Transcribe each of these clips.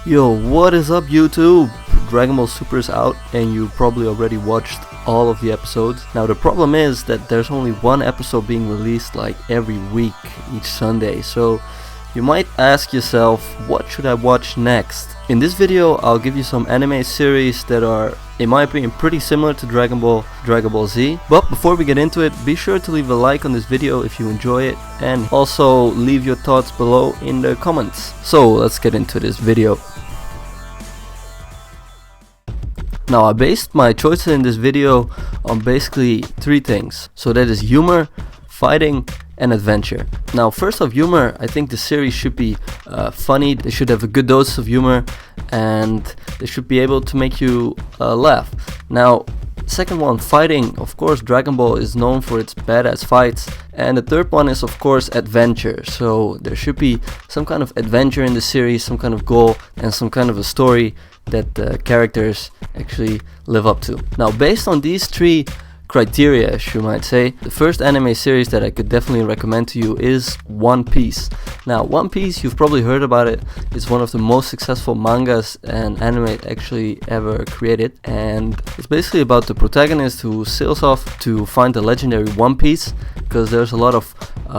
Yo, what is up YouTube? Dragon Ball Super is out and you probably already watched all of the episodes. Now the problem is that there's only one episode being released like every week, each Sunday. So you might ask yourself, what should I watch next? In this video I'll give you some anime series that are, in my opinion, pretty similar to Dragon Ball Z. But before we get into it, be sure to leave a like on this video if you enjoy it, and also leave your thoughts below in the comments. So let's get into this video. Now I based my choices in this video on basically three things. So that is humor, fighting and adventure. Now first off, humor. I think the series should be funny. They should have a good dose of humor and they should be able to make you laugh. Now second one, fighting. Of course Dragon Ball is known for its badass fights. And the third one is of course adventure. So there should be some kind of adventure in the series, some kind of goal and some kind of a story that the characters actually live up to. Now based on these three criteria, as you might say, the first anime series that I could definitely recommend to you is One Piece. Now One Piece, you've probably heard about it. It's one of the most successful mangas and anime actually ever created, and it's basically about the protagonist who sails off to find the legendary One Piece, because there's a lot of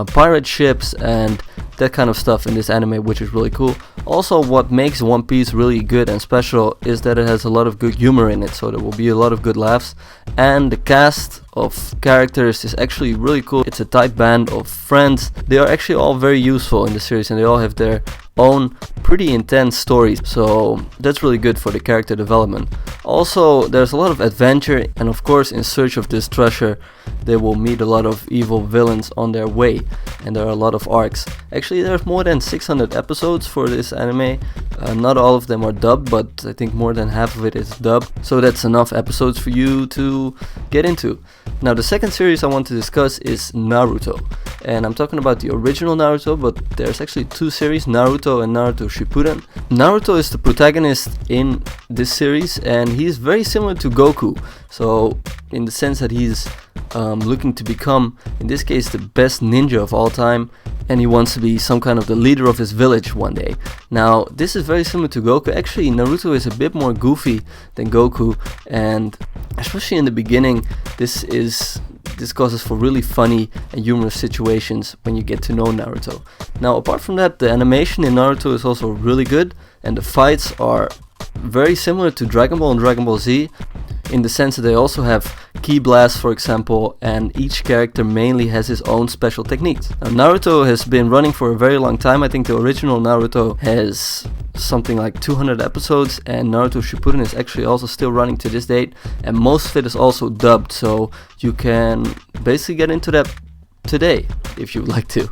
pirate ships and that kind of stuff in this anime, which is really cool. Also, what makes One Piece really good and special is that it has a lot of good humor in it, so there will be a lot of good laughs, and the cast of characters is actually really cool. It's a tight band of friends. They are actually all very useful in the series and they all have their own pretty intense stories, so that's really good for the character development. Also, there's a lot of adventure, and of course in search of this treasure they will meet a lot of evil villains on their way, and there are a lot of arcs. Actually there's more than 600 episodes for this anime. Not all of them are dubbed, but I think more than half of it is dubbed, so that's enough episodes for you to get into. Now the second series I want to discuss is Naruto, and I'm talking about the original Naruto, but there's actually two series, Naruto and Naruto Shippuden. Naruto is the protagonist in this series and he's very similar to Goku, so in the sense that he's looking to become, in this case, the best ninja of all time, and he wants to be some kind of the leader of his village one day. Now this is very similar to Goku. Actually Naruto is a bit more goofy than Goku, and especially in the beginning this causes for really funny and humorous situations when you get to know Naruto. Now apart from that, the animation in Naruto is also really good, and the fights are very similar to Dragon Ball and Dragon Ball Z, in the sense that they also have ki blasts, for example, and each character mainly has his own special techniques. Now Naruto has been running for a very long time. I think the original Naruto has something like 200 episodes, and Naruto Shippuden is actually also still running to this date, and most of it is also dubbed, so you can basically get into that today if you would like to.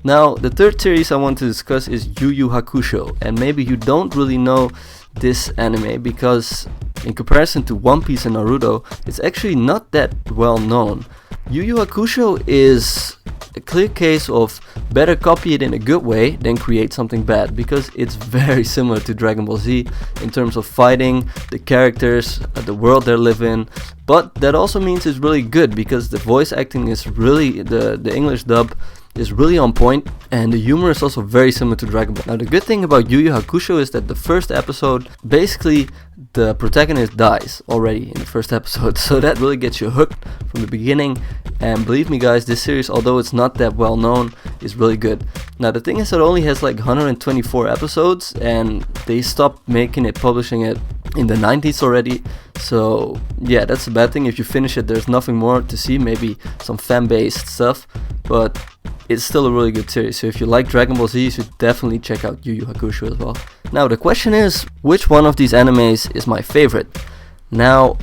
Now the third series I want to discuss is Yuyu Hakusho, and maybe you don't really know this anime because in comparison to One Piece and Naruto, it's actually not that well known. Yu Hakusho is a clear case of better copy it in a good way than create something bad, because it's very similar to Dragon Ball Z in terms of fighting, the characters, the world they live in. But that also means it's really good because the voice acting is really, the English dub is really on point, and the humor is also very similar to Dragon Ball. Now the good thing about Yu Yu Hakusho is that the first episode, basically the protagonist dies already in the first episode, so that really gets you hooked from the beginning. And believe me guys, this series, although it's not that well known, is really good. Now the thing is that it only has like 124 episodes, and they stopped publishing it in the 90s already, so yeah, that's a bad thing. If you finish it, there's nothing more to see, maybe some fan-based stuff, but it's still a really good series. So if you like Dragon Ball Z, you should definitely check out Yu Yu Hakusho as well. Now the question is, which one of these animes is my favorite? Now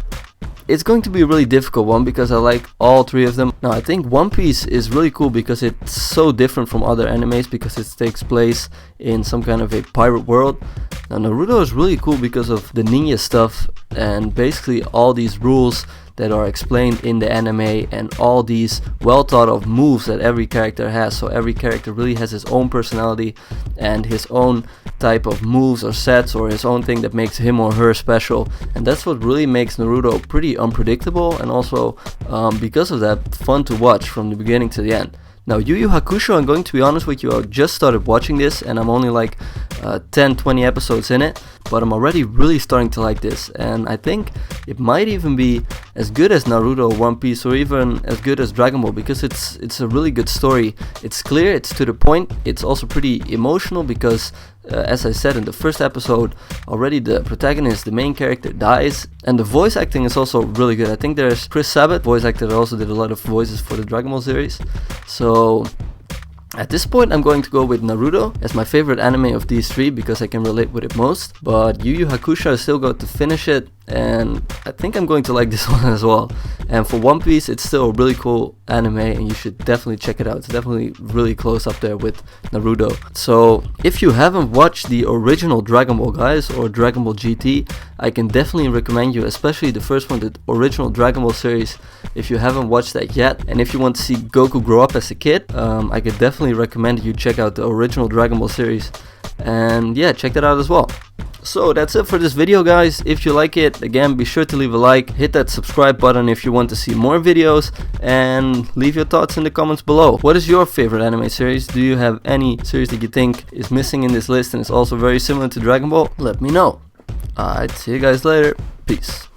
it's going to be a really difficult one because I like all three of them. Now I think One Piece is really cool because it's so different from other animes, because it takes place in some kind of a pirate world. Now Naruto is really cool because of the ninja stuff and basically all these rules that are explained in the anime, and all these well thought of moves that every character has. So every character really has his own personality and his own type of moves or sets, or his own thing that makes him or her special, and that's what really makes Naruto pretty unpredictable, and also because of that, fun to watch from the beginning to the end. Now, Yu Yu Hakusho, I'm going to be honest with you, I just started watching this and I'm only like 10-20 episodes in it, but I'm already really starting to like this, and I think it might even be as good as Naruto, One Piece, or even as good as Dragon Ball, because it's a really good story. It's clear, it's to the point, it's also pretty emotional because as I said in the first episode, already the protagonist, the main character, dies, and the voice acting is also really good. I think there's Chris Sabat, voice actor that also did a lot of voices for the Dragon Ball series. So at this point I'm going to go with Naruto as my favorite anime of these three because I can relate with it most, but Yu Yu Hakusho I still got to finish it, and I think I'm going to like this one as well. And for One Piece, it's still a really cool anime and you should definitely check it out. It's definitely really close up there with Naruto. So if you haven't watched the original Dragon Ball, guys, or Dragon Ball GT, I can definitely recommend you, especially the first one, the original Dragon Ball series, if you haven't watched that yet. And if you want to see Goku grow up as a kid, I could definitely recommend you check out the original Dragon Ball series. And yeah, check that out as well. So that's it for this video, guys. If you like it, again, be sure to leave a like, hit that subscribe button if you want to see more videos, and leave your thoughts in the comments below. What is your favorite anime series? Do you have any series that you think is missing in this list and is also very similar to Dragon Ball? Let me know. Alright, see you guys later. Peace.